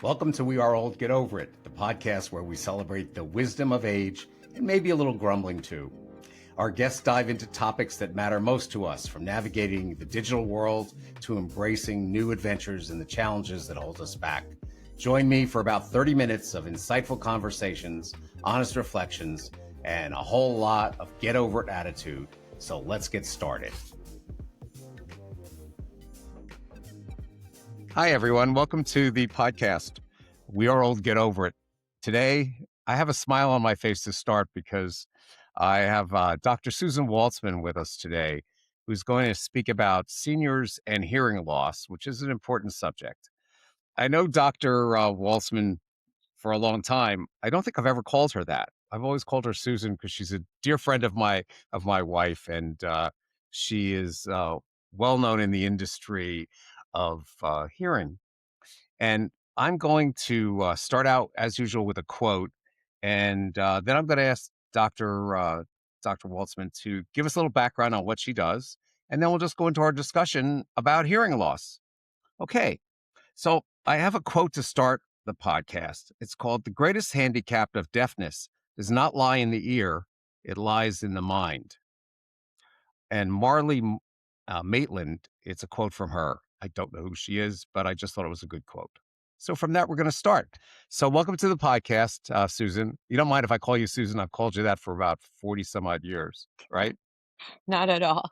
Welcome to We Are Old, Get Over It, the podcast where we celebrate the wisdom of age and maybe a little grumbling too. Our guests dive into topics that matter most to us, from navigating the digital world to embracing new adventures and the challenges that hold us back. Join me for about 30 minutes of insightful conversations, honest reflections, and a whole lot of get over it attitude. So let's get started. Hi, everyone. Welcome to the podcast. We Are Old, Get Over It. Today, I have a smile on my face to start because I have Dr. Susan Waltzman with us today, who's going to speak about seniors and hearing loss, which is an important subject. I know Dr. Waltzman for a long time. I don't think I've ever called her that. I've always called her Susan because she's a dear friend of my wife, and she is well known in the industry of hearing. And I'm going to start out as usual with a quote, and then I'm going to ask Dr. Waltzman to give us a little background on what she does, and then we'll just go into our discussion about hearing loss. Okay, so I have a quote to start the podcast. It's called "The greatest handicap of deafness does not lie in the ear; it lies in the mind." And Marley Maitland, it's a quote from her. I don't know who she is, but I just thought it was a good quote. So from that, we're going to start. So welcome to the podcast, Susan. You don't mind if I call you Susan? I've called you that for about 40 some odd years, right? Not at all.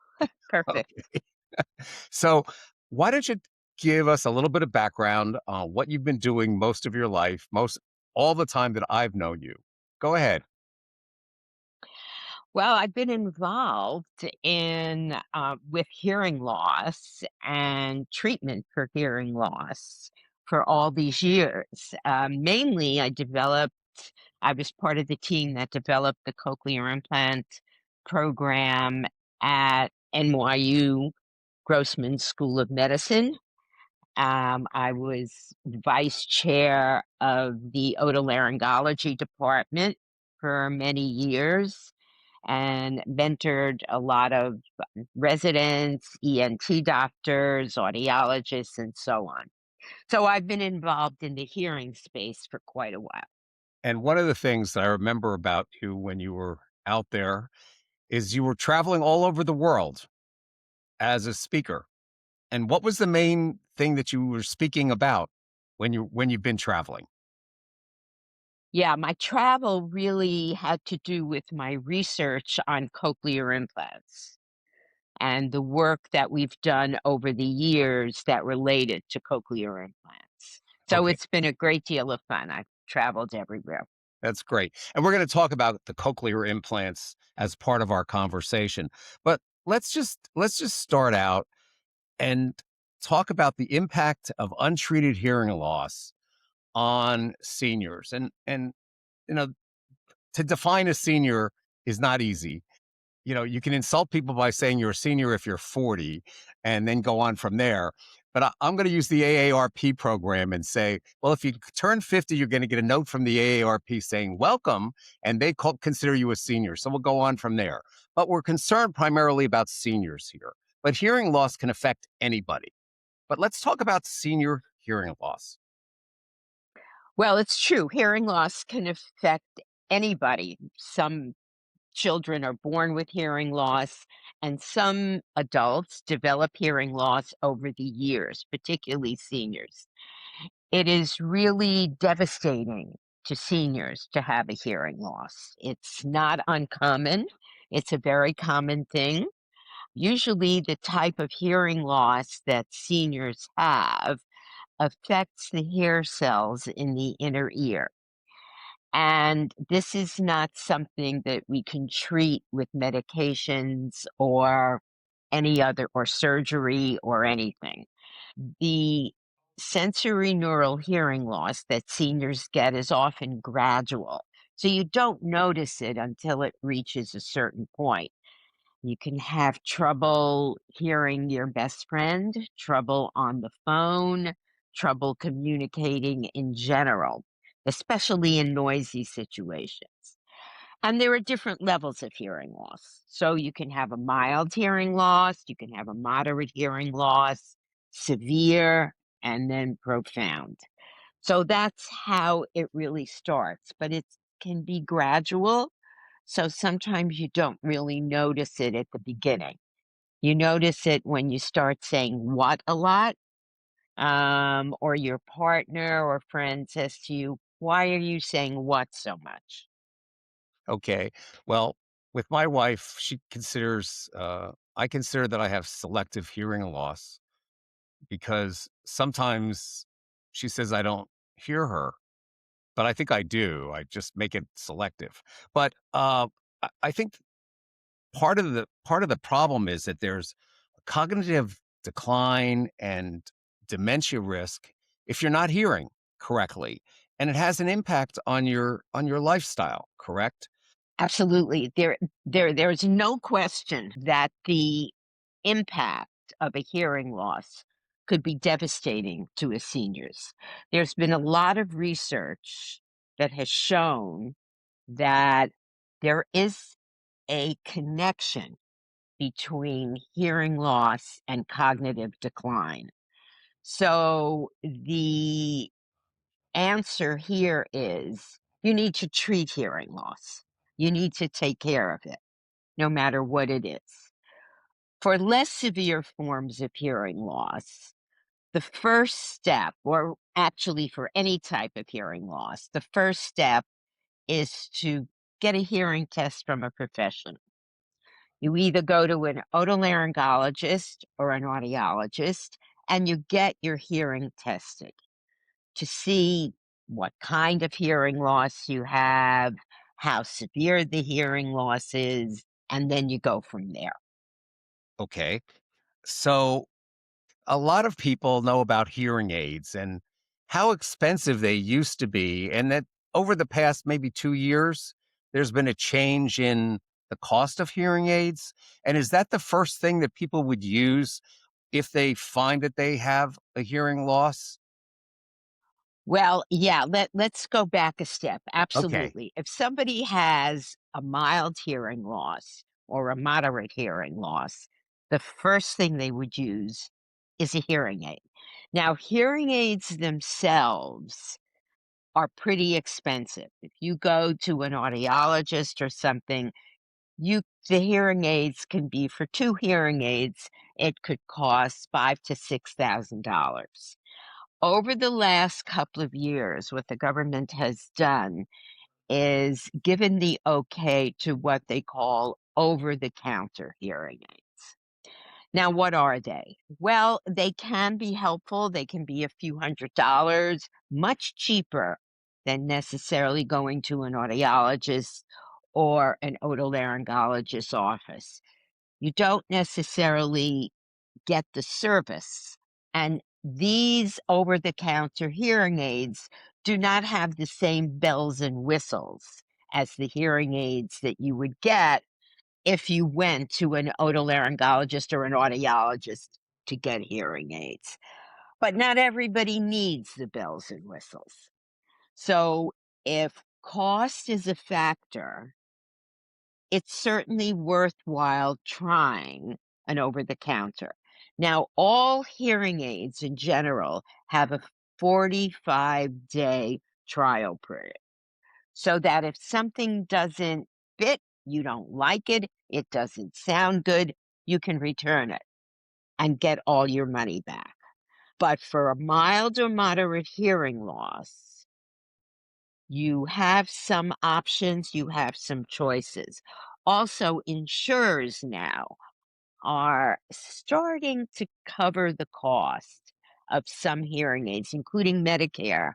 Perfect. Okay. So why don't you give us a little bit of background on what you've been doing most of your life, all the time that I've known you? Go ahead. Well, I've been involved in with hearing loss and treatment for hearing loss for all these years. Mainly, I was part of the team that developed the cochlear implant program at NYU Grossman School of Medicine. I was vice chair of the Otolaryngology department for many years and mentored a lot of residents, ENT doctors, audiologists, and so on. So I've been involved in the hearing space for quite a while. And one of the things that I remember about you when you were out there is you were traveling all over the world as a speaker. And what was the main thing that you were speaking about when you've been traveling? Yeah, my travel really had to do with my research on cochlear implants and the work that we've done over the years that related to cochlear implants. So Okay, it's been a great deal of fun. I've traveled everywhere. that's great. And we're going to talk about the cochlear implants as part of our conversation. But let's just start out and talk about the impact of untreated hearing loss on seniors. And you know, to define a senior is not easy. You can insult people by saying you're a senior if you're 40 and then go on from there. But I'm going to use the AARP program and say, well, if you turn 50, you're going to get a note from the AARP saying welcome, and they consider you a senior. So we'll go on from there. But we're concerned primarily about seniors here. But hearing loss can affect anybody. But let's talk about senior hearing loss. Well, it's true. Hearing loss can affect anybody. Some children are born with hearing loss, and some adults develop hearing loss over the years, particularly seniors. It is really devastating to seniors to have a hearing loss. It's not uncommon. It's a very common thing. Usually, the type of hearing loss that seniors have affects the hair cells in the inner ear. And this is not something that we can treat with medications or any other, or surgery or anything. The sensory neural hearing loss that seniors get is often gradual. So you don't notice it until it reaches a certain point. You can have trouble hearing your best friend, trouble on the phone, trouble communicating in general, especially in noisy situations. And there are different levels of hearing loss. So you can have a mild hearing loss, you can have a moderate hearing loss, severe, and then profound. So that's how it really starts, but it can be gradual. So sometimes you don't really notice it at the beginning. You notice it when you start saying what a lot, or your partner or friend says to you, "Why are you saying what so much?" Okay. Well, with my wife, I consider that I have selective hearing loss because sometimes she says I don't hear her, but I think I do. I just make it selective. But I think part of the problem is that there's cognitive decline and dementia risk if you're not hearing correctly, and it has an impact on your lifestyle. Correct? Absolutely. There's no question that the impact of a hearing loss could be devastating to a seniors. There's been a lot of research that has shown that there is a connection between hearing loss and cognitive decline. So the answer here is you need to treat hearing loss. You need to take care of it, no matter what it is. For less severe forms of hearing loss, the first step, or actually for any type of hearing loss, the first step is to get a hearing test from a professional. You either go to an otolaryngologist or an audiologist, and you get your hearing tested to see what kind of hearing loss you have, how severe the hearing loss is, and then you go from there. Okay. So a lot of people know about hearing aids and how expensive they used to be, and that over the past maybe 2 years, there's been a change in the cost of hearing aids. And is that the first thing that people would use if they find that they have a hearing loss? Well, yeah, let's go back a step. Okay. Absolutely. If somebody has a mild hearing loss or a moderate hearing loss, the first thing they would use is a hearing aid. Now, hearing aids themselves are pretty expensive. If you go to an audiologist or something, you the hearing aids can be for 2 hearing aids, it could cost 5 to $6,000. Over the last couple of years, what the government has done is given the okay to what they call over-the-counter hearing aids. Now, what are they? Well, they can be helpful. They can be a few $100s, much cheaper than necessarily going to an audiologist or an otolaryngologist's office. You don't necessarily get the service. And these over the counter hearing aids do not have the same bells and whistles as the hearing aids that you would get if you went to an otolaryngologist or an audiologist to get hearing aids. But not everybody needs the bells and whistles. So if cost is a factor, it's certainly worthwhile trying an over the counter. Now, all hearing aids in general have a 45-day trial period so that if something doesn't fit, you don't like it, it doesn't sound good, you can return it and get all your money back. But for a mild or moderate hearing loss, you have some options, you have some choices. Also, insurers now are starting to cover the cost of some hearing aids, including Medicare,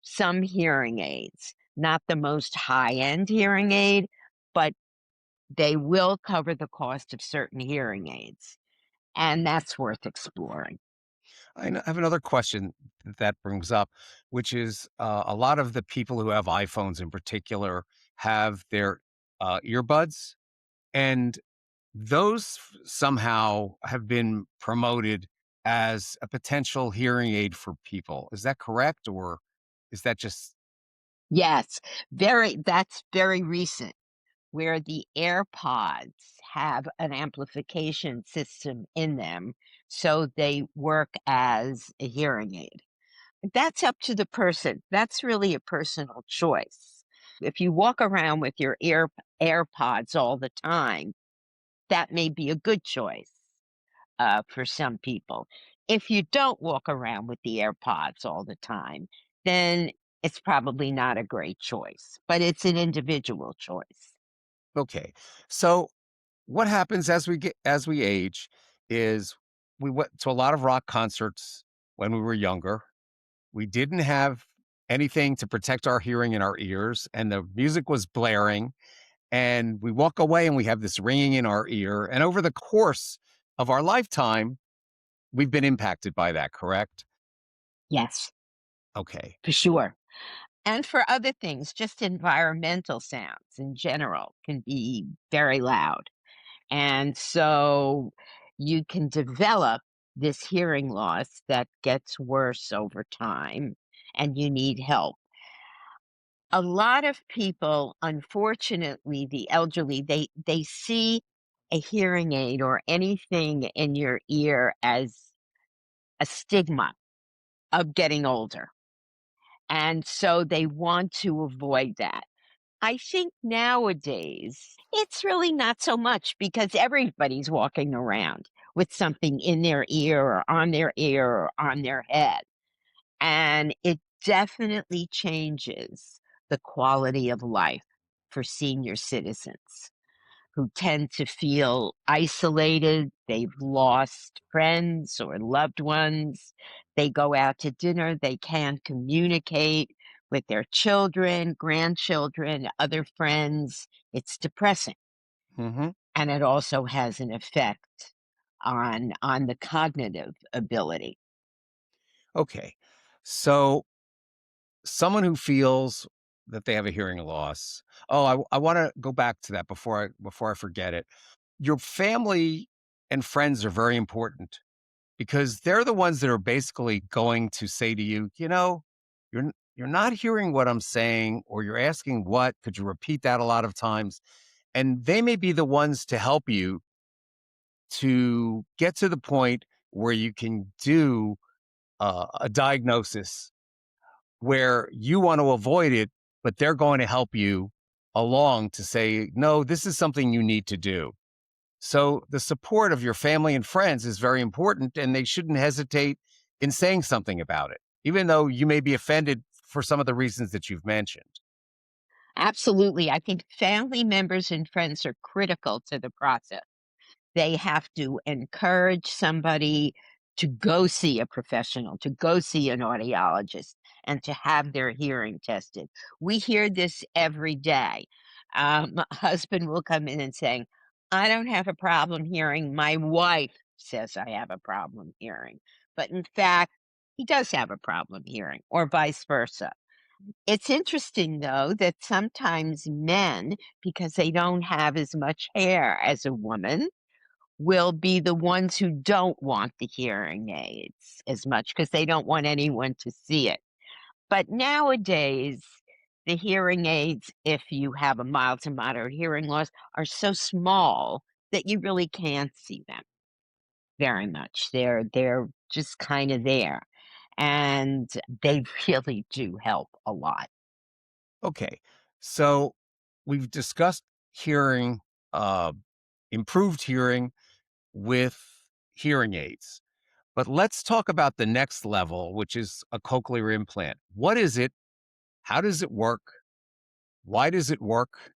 some hearing aids, not the most high-end hearing aid, but they will cover the cost of certain hearing aids, and that's worth exploring. I have another question that brings up, which is a lot of the people who have iPhones in particular have their earbuds, and those somehow have been promoted as a potential hearing aid for people. Is that correct? Or is that just Yes, that's very recent, where the AirPods have an amplification system in them, so they work as a hearing aid. That's up to the person. That's really a personal choice. If you walk around with your AirPods all the time, that may be a good choice for some people. If you don't walk around with the AirPods all the time, then it's probably not a great choice, but it's an individual choice. Okay. So what happens as we age is we went to a lot of rock concerts when we were younger. We didn't have anything to protect our hearing in our ears, and the music was blaring, and we walk away and we have this ringing in our ear, and over the course of our lifetime, we've been impacted by that, correct? Yes, Okay. for sure. And for other things, just environmental sounds in general can be very loud. And so you can develop this hearing loss that gets worse over time, and you need help. A lot of people, unfortunately, the elderly, they see a hearing aid or anything in your ear as a stigma of getting older. And so they want to avoid that. I think nowadays it's really not so much because everybody's walking around with something in their ear or on their ear or on their head. And it definitely changes the quality of life for senior citizens who tend to feel isolated. They've lost friends or loved ones. They go out to dinner. They can't communicate with their children, grandchildren, other friends. It's depressing. Mhm. And it also has an effect on the cognitive ability. Okay. So someone who feels that they have a hearing loss. Oh, I wanna go back to that before I forget it. Your family and friends are very important because they're the ones that are basically going to say to you, "You know, you're not hearing what I'm saying," or you're asking, "What? Could you repeat that?" a lot of times, and they may be the ones to help you to get to the point where you can do, a diagnosis where you want to avoid it, but they're going to help you along to say, "No, this is something you need to do." So the support of your family and friends is very important, and they shouldn't hesitate in saying something about it, even though you may be offended for some of the reasons that you've mentioned. Absolutely. I think family members and friends are critical to the process. They have to encourage somebody to go see a professional, to go see an audiologist, and to have their hearing tested. We hear this every day. My husband will come in and saying, I don't have a problem hearing. My wife says I have a problem hearing. But in fact, he does have a problem hearing, or vice versa. It's interesting, though, that sometimes men, because they don't have as much hair as a woman, will be the ones who don't want the hearing aids as much because they don't want anyone to see it. But nowadays, the hearing aids, if you have a mild to moderate hearing loss, are so small that you really can't see them very much. They're just kind of there, and they really do help a lot. Okay. So we've discussed hearing, uh, improved hearing with hearing aids. But let's talk about the next level, which is a cochlear implant. What is it? How does it work? Why does it work?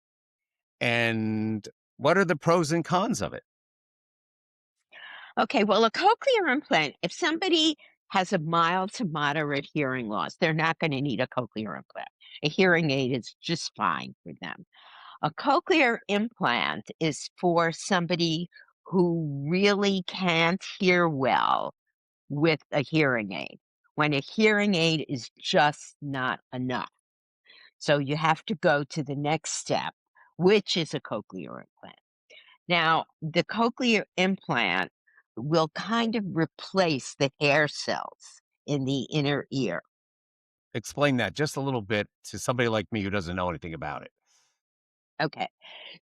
And what are the pros and cons of it? Okay, well, a cochlear implant, if somebody has a mild to moderate hearing loss, they're not going to need a cochlear implant. A hearing aid is just fine for them. A cochlear implant is for somebody who really can't hear well with a hearing aid, when a hearing aid is just not enough. So you have to go to the next step, which is a cochlear implant. Now, the cochlear implant will kind of replace the hair cells in the inner ear. Explain that just a little bit to somebody like me who doesn't know anything about it. Okay.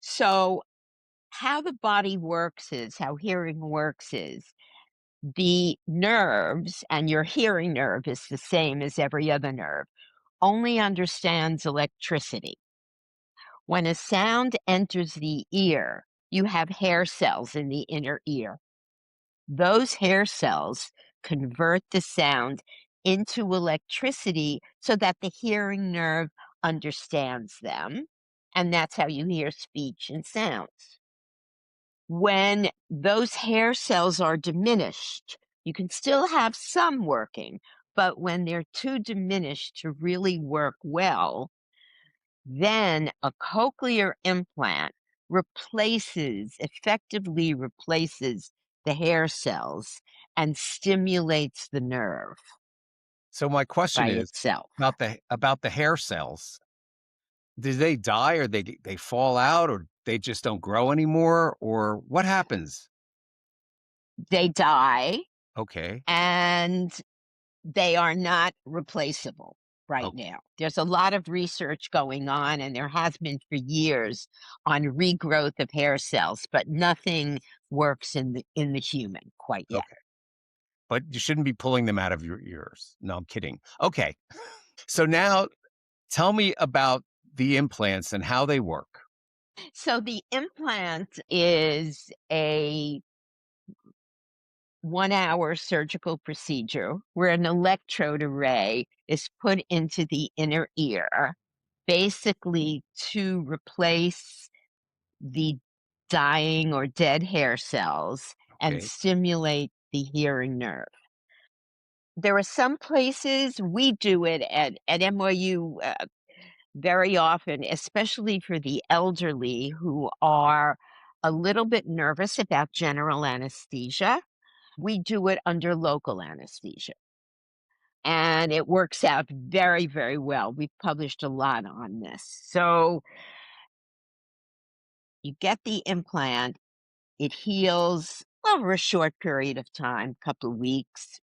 So, how the body works is how hearing works is The nerves, and your hearing nerve is the same as every other nerve, only understands electricity. When a sound enters the ear, you have hair cells in the inner ear. Those hair cells convert the sound into electricity so that the hearing nerve understands them. And that's how you hear speech and sounds. When those hair cells are diminished, you can still have some working, but when they're too diminished to really work well, then a cochlear implant effectively replaces the hair cells and stimulates the nerve So my question by is itself. about the hair cells. Do they die or they fall out or they just don't grow anymore or what happens? They die Okay. and they are not replaceable right Oh, now. There's a lot of research going on, and there has been for years on regrowth of hair cells, but nothing works in the human quite yet. okay. But you shouldn't be pulling them out of your ears. No, I'm kidding. Okay. So now tell me about the implants and how they work. So the implant is a 1-hour surgical procedure where an electrode array is put into the inner ear, basically to replace the dying or dead hair cells and Okay. stimulate the hearing nerve. There are some places we do it at NYU very often, especially for the elderly who are a little bit nervous about general anesthesia. We do it under local anesthesia, and it works out very, very well. We've published a lot on this. So you get the implant, it heals over a short period of time, couple of weeks,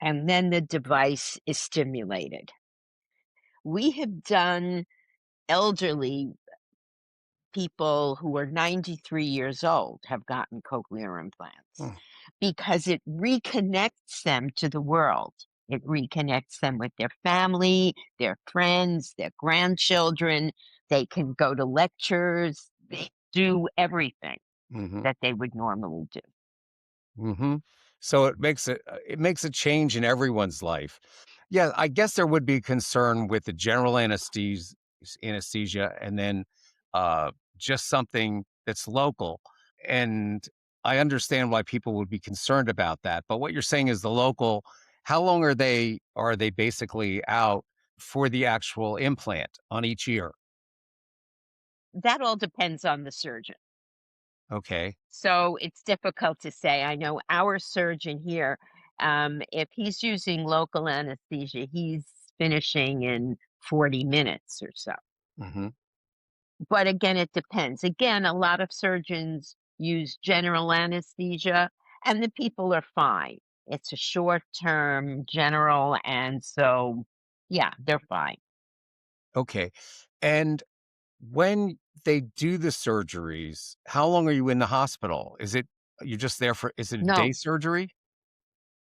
and then the device is stimulated. We have done elderly people who are 93 years old have gotten cochlear implants Mm, because it reconnects them to the world. It reconnects them with their family, their friends, their grandchildren. They can go to lectures, they do everything mhm, that they would normally do. mhm. So it makes a change in everyone's life. Yeah, I guess there would be concern with the general anesthesia and then, just something that's local, and I understand why people would be concerned about that, but what you're saying is the local how long are they basically out for the actual implant on each ear? That all depends on the surgeon. Okay. So it's difficult to say. I know our surgeon here, if he's using local anesthesia, he's finishing in 40 minutes or so. Mhm. But again, it depends. Again, a lot of surgeons use general anesthesia, and the people are fine. It's a short term general, and so, yeah, they're fine. Okay. And when they do the surgeries, how long are you in the hospital? You're just there for is it a day No, surgery?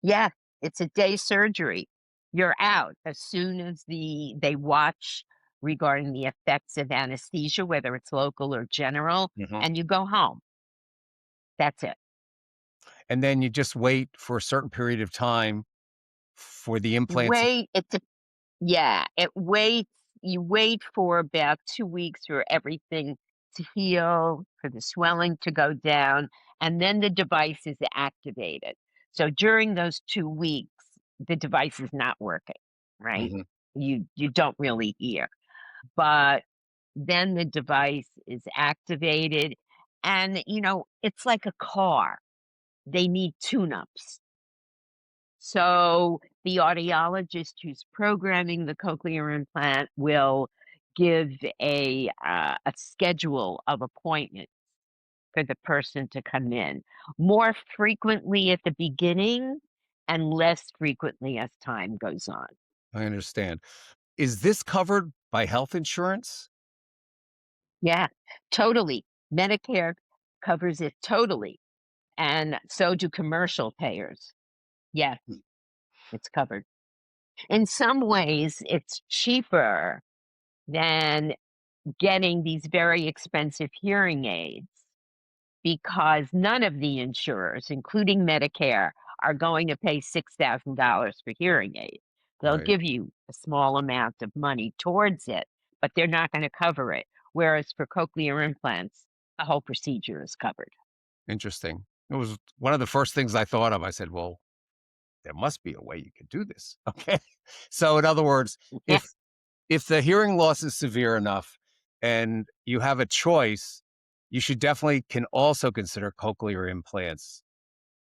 yeah, it's a day surgery. You're out as soon as they watch regarding the effects of anesthesia, whether it's local or general, Mhm. and you go home. That's it. And then you just wait for a certain period of time for the You implants. wait, yeah, you wait for about 2 weeks for everything to heal, for the swelling to go down, and then the device is activated. So during those 2 weeks, the device is not working, right? Mhm. You don't really hear. But then the device is activated, and, it's like a car. They need tune-ups. So the audiologist who's programming the cochlear implant will give a schedule of appointments for the person to come in, more frequently at the beginning and less frequently as time goes on. I understand. Is this covered by health insurance? Yeah, totally. Medicare covers it totally. and so do commercial payers. Yes, Hmm. it's covered. In some ways, it's cheaper than getting these very expensive hearing aids because none of the insurers, including Medicare, are going to pay $6,000 for hearing aids. They'll Right. give you a small amount of money towards it, but they're not going to cover it. Whereas for cochlear implants, the whole procedure is covered. Interesting. It was one of the first things I thought of. I said, well, there must be a way you could do this. Okay. So in other words, Yeah. if the hearing loss is severe enough and you have a choice, you should definitely can also consider cochlear implants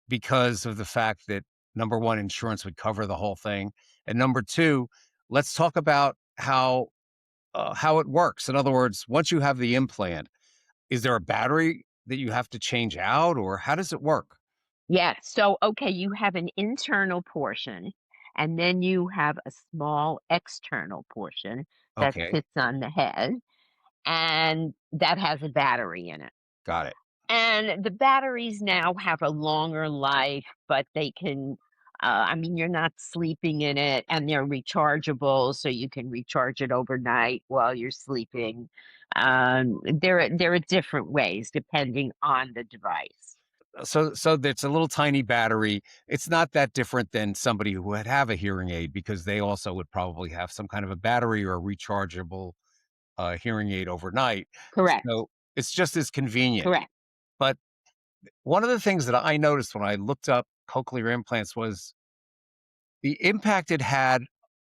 because of the fact that number one, insurance would cover the whole thing. And number two, let's talk about how it works. In other words, once you have the implant, is there a battery that you have to change out or how does it work? Yeah. So, okay, you have an internal portion, and then you have a small external portion that Okay, sits on the head, and that has a battery in it. got it. And the batteries now have a longer life, but they can, I mean, you're not sleeping in it, and they're rechargeable, so you can recharge it overnight while you're sleeping. There are different ways depending on the device. So that's a little tiny battery. It's not that different than somebody who would have a hearing aid because they also would probably have some kind of a battery or a rechargeable, hearing aid overnight. Correct. So it's just as convenient. Correct. But one of the things that I noticed when I looked up cochlear implants was the impact it had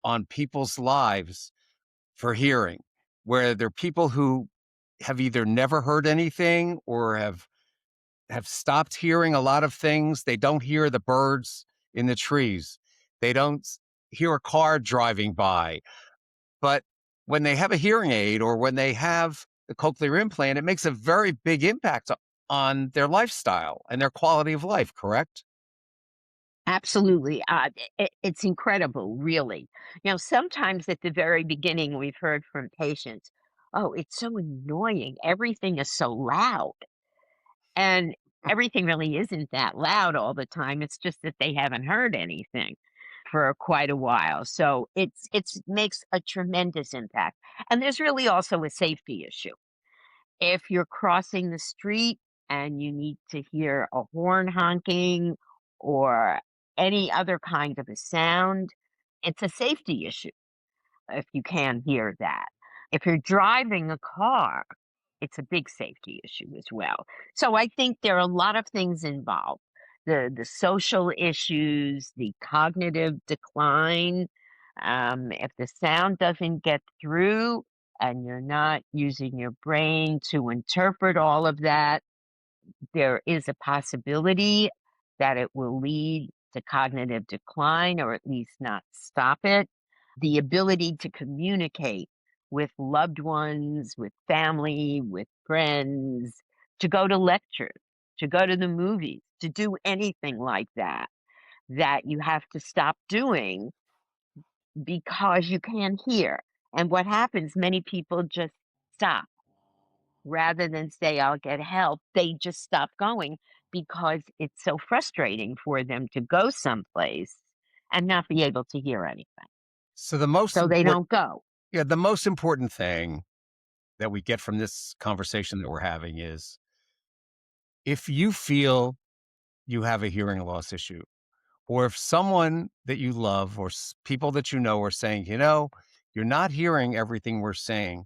on people's lives for hearing, where there are people who have either never heard anything or have stopped hearing a lot of things. They don't hear the birds in the trees. They don't hear a car driving by. But when they have a hearing aid or when they have the cochlear implant, it makes a very big impact on their lifestyle and their quality of life, correct? Absolutely. It's incredible, really. Sometimes at the very beginning, we've heard from patients, oh, it's so annoying. Everything is so loud. And everything really isn't that loud all the time. It's just that they haven't heard anything for quite a while. So it's makes a tremendous impact. And there's really also a safety issue. If you're crossing the street and you need to hear a horn honking or any other kind of a sound, it's a safety issue if you can hear that. If you're driving a car, it's a big safety issue as well. So I think there are a lot of things involved. The social issues, the cognitive decline. If the sound doesn't get through and you're not using your brain to interpret all of that, there is a possibility that it will lead to cognitive decline or at least not stop it. The ability to communicate with loved ones, with family, with friends, to go to lectures, to go to the movies, to do anything like that, that you have to stop doing because you can't hear. And what happens, many people just stop rather than say, "I'll get help," they just stop going because it's so frustrating for them to go someplace and not be able to hear anything. So the most So they important don't go. yeah, the most important thing that we get from this conversation that we're having is if you feel you have a hearing loss issue, or if someone that you love or people that you know are saying, you're not hearing everything we're saying,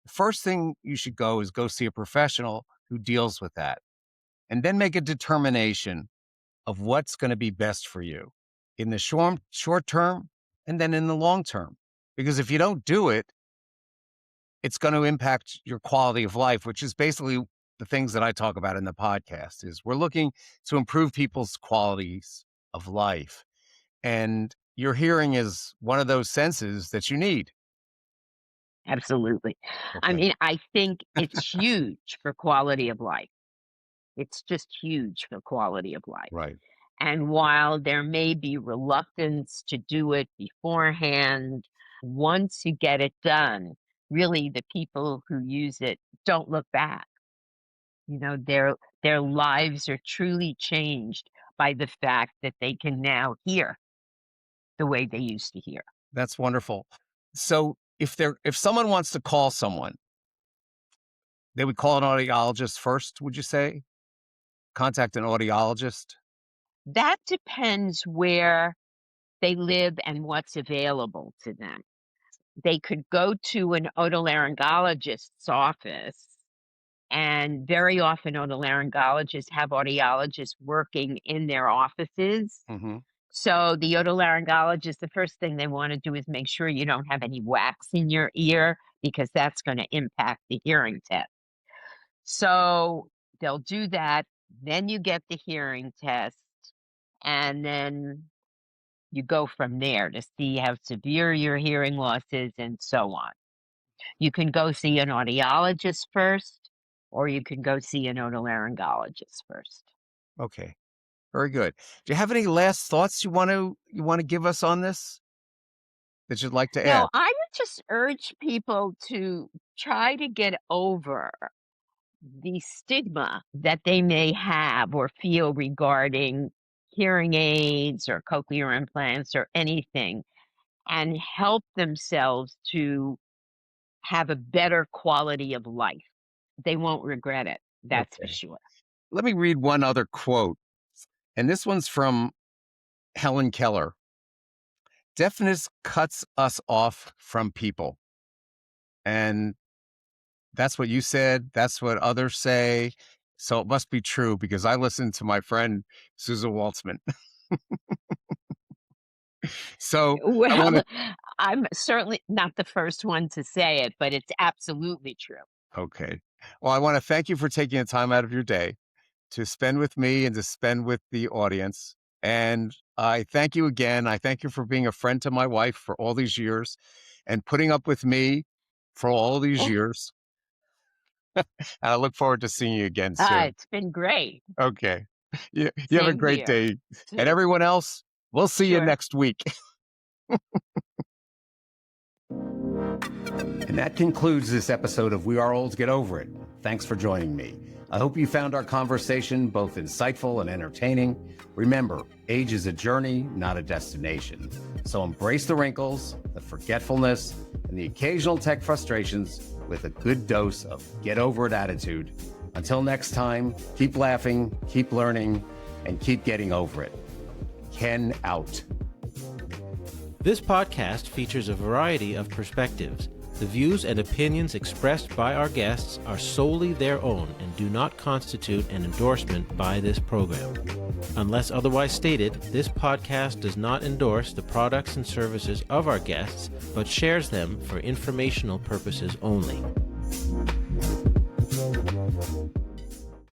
the first thing you should go is go see a professional who deals with that and then make a determination of what's going to be best for you in the short term and then in the long term. Because if you don't do it, it's going to impact your quality of life, which is basically the things that I talk about in the podcast is we're looking to improve people's qualities of life. And your hearing is one of those senses that you need. Absolutely. I Okay. mean, I think it's huge for quality of life. It's just huge for quality of life. Right. And while there may be reluctance to do it beforehand, once you get it done, really the people who use it don't look back. They're Their lives are truly changed by the fact that they can now hear the way they used to hear. That's wonderful. So if someone wants to call someone, they would call an audiologist first, would you say? Contact an audiologist? That depends where they live and what's available to them. They could go to an otolaryngologist's office, and very often otolaryngologists have audiologists working in their offices. Mhm. So the otolaryngologist, the first thing they want to do is make sure you don't have any wax in your ear because that's going to impact the hearing test. So they'll do that. Then you get the hearing test, and then you go from there to see how severe your hearing loss is and so on. You can go see an audiologist first, or you can go see an otolaryngologist first. Okay. Very good. Do you have any last thoughts you wanna give us on this that you'd like to add? No, I would just urge people to try to get over the stigma that they may have or feel regarding hearing aids or cochlear implants or anything, and help themselves to have a better quality of life. They won't regret it, that's for Okay. sure. Let me read one other quote, and this one's from Helen Keller. "Deafness cuts us off from people." And that's what you said, that's what others say, so it must be true because I listened to my friend Susan Waltzman. So, I Well, wanna I'm certainly not the first one to say it, but it's absolutely true. okay. Well, I wanna thank you for taking the time out of your day to spend with me and to spend with the audience, and I thank you again. I thank you for being a friend to my wife for all these years and putting up with me for all these years, and I look forward to seeing you again soon. It's been great. Okay. You have a Same great here, day. And too. everyone else, we'll see you Sure. next week. And that concludes this episode of We Are Old, Get Over It. Thanks for joining me. I hope you found our conversation both insightful and entertaining. Remember, age is a journey, not a destination. So embrace the wrinkles, the forgetfulness, and the occasional tech frustrations with a good dose of get over it attitude. Until next time, keep laughing, keep learning, and keep getting over it. Ken out. This podcast features a variety of perspectives. The views and opinions expressed by our guests are solely their own and do not constitute an endorsement by this program. Unless otherwise stated, this podcast does not endorse the products and services of our guests, but shares them for informational purposes only.